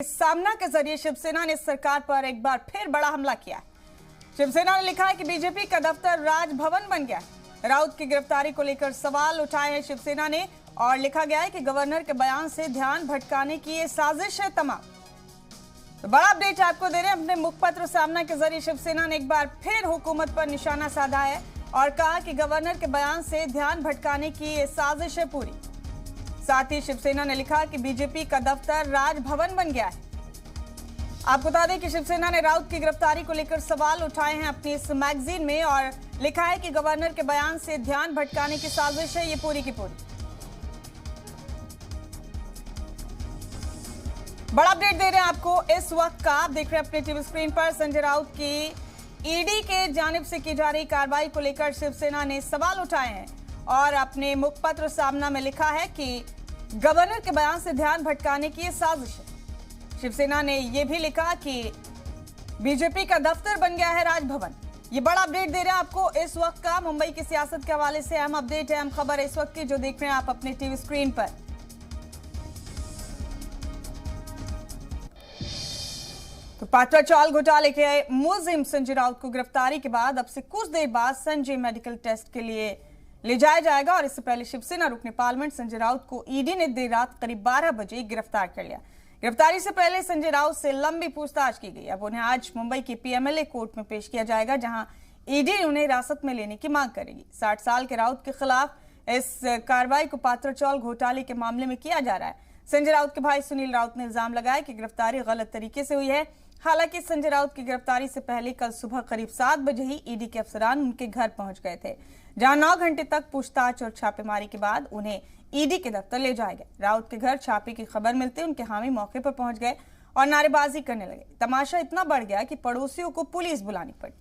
सामना के जरिए शिवसेना ने सरकार पर एक बार फिर बड़ा हमला किया। शिवसेना ने लिखा है कि बीजेपी का दफ्तर राजभवन बन गया। राउत की गिरफ्तारी को लेकर सवाल उठाए हैं शिवसेना ने और लिखा गया है कि गवर्नर के बयान से ध्यान भटकाने की ये साजिश है तमाम। तो बड़ा अपडेट आपको दे रहे हैं। अपने मुखपत्र सामना के जरिए शिवसेना ने एक बार फिर हुकूमत पर निशाना साधा है और कहा कि गवर्नर के बयान से ध्यान भटकाने की ये साजिश है पूरी। साथ ही शिवसेना ने लिखा कि बीजेपी का दफ्तर राजभवन बन गया है। आपको बता दें कि शिवसेना ने राउत की गिरफ्तारी को लेकर सवाल उठाए हैं अपनी इस मैगजीन में और लिखा है कि गवर्नर के बयान से ध्यान भटकाने की साजिश है ये पूरी की पूरी। बड़ा अपडेट दे रहे हैं आपको इस वक्त का। आप देख रहे हैं अपने टीवी स्क्रीन पर संजय राउत की ईडी के जानिब से की जा रही कार्रवाई को लेकर शिवसेना ने सवाल उठाए हैं और अपने मुखपत्र सामना में लिखा है कि गवर्नर के बयान से ध्यान भटकाने की ये साजिश है। शिवसेना ने यह भी लिखा कि बीजेपी का दफ्तर बन गया है राजभवन। ये बड़ा अपडेट दे रहे हैं आपको इस वक्त का। मुंबई की सियासत के हवाले से अहम अपडेट है, अहम खबर इस वक्त की जो देख रहे हैं आप अपने टीवी स्क्रीन पर। तो पात्रा चाल घोटाले के मुलजिम संजय राउत को गिरफ्तारी के बाद अब से कुछ देर बाद संजय मेडिकल टेस्ट के लिए ले जाया जाएगा और इससे पहले शिवसेना रुकने पार्लियामेंट संजय राउत को ईडी ने देर रात करीब 12 बजे गिरफ्तार कर लिया। गिरफ्तारी से पहले संजय राउत से लंबी पूछताछ की गई। अब उन्हें आज मुंबई की पीएमएलए कोर्ट में पेश किया जाएगा जहां ईडी उन्हें हिरासत में लेने की मांग करेगी। 60 साल के राउत के खिलाफ इस कार्रवाई को पात्रा चाल घोटाले के मामले में किया जा रहा है। संजय राउत के भाई सुनील राउत ने इल्जाम लगाया कि गिरफ्तारी गलत तरीके से हुई है। हालांकि संजय राउत की गिरफ्तारी से पहले कल सुबह करीब 7 बजे ही ईडी के अफसरान उनके घर पहुंच गए थे जहां 9 घंटे तक पूछताछ और छापेमारी के बाद उन्हें ईडी के दफ्तर ले जाया गया। राउत के घर छापे की खबर मिलते उनके हामी मौके पर पहुंच गए और नारेबाजी करने लगे। तमाशा इतना बढ़ गया कि पड़ोसियों को पुलिस बुलानी पड़ी।